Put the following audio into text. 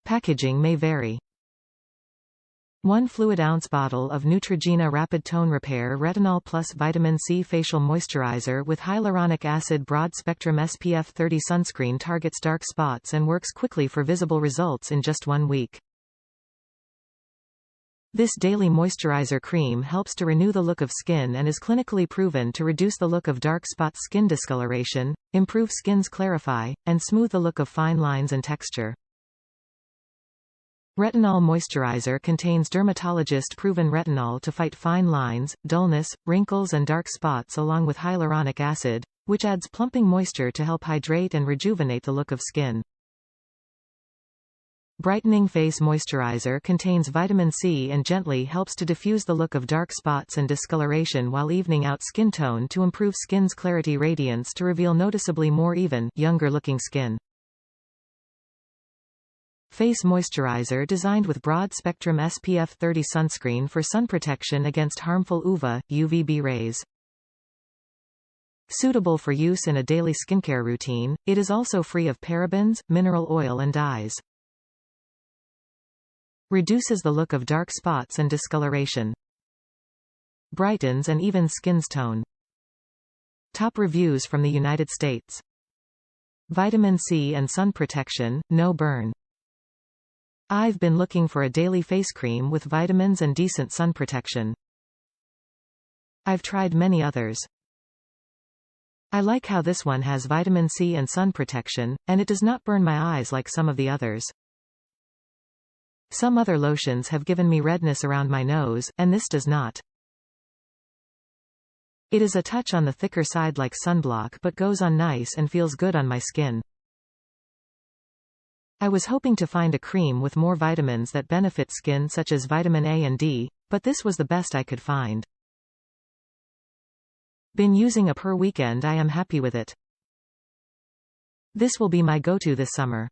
Packaging may vary. 1 fluid ounce bottle of Neutrogena Rapid Tone Repair Retinol plus Vitamin C Facial Moisturizer with Hyaluronic Acid Broad Spectrum SPF 30 Sunscreen targets dark spots and works quickly for visible results in just 1 week. This daily moisturizer cream helps to renew the look of skin and is clinically proven to reduce the look of dark spots, skin discoloration, improve skin's clarify, and smooth the look of fine lines and texture. Retinol moisturizer contains dermatologist-proven retinol to fight fine lines, dullness, wrinkles and dark spots along with hyaluronic acid, which adds plumping moisture to help hydrate and rejuvenate the look of skin. Brightening face moisturizer contains vitamin C and gently helps to diffuse the look of dark spots and discoloration while evening out skin tone to improve skin's clarity, radiance to reveal noticeably more even, younger-looking skin. Face moisturizer designed with broad-spectrum SPF 30 sunscreen for sun protection against harmful UVB rays. Suitable for use in a daily skincare routine, it is also free of parabens, mineral oil and dyes. Reduces the look of dark spots and discoloration. Brightens and evens skin's tone. Top reviews from the United States. Vitamin C and sun protection, no burn. I've been looking for a daily face cream with vitamins and decent sun protection. I've tried many others. I like how this one has vitamin C and sun protection, and it does not burn my eyes like some of the others. Some other lotions have given me redness around my nose, and this does not. It is a touch on the thicker side like sunblock but goes on nice and feels good on my skin. I was hoping to find a cream with more vitamins that benefit skin such as vitamin A and D, but this was the best I could find. Been using a per weekend. I am happy with it. This will be my go-to this summer.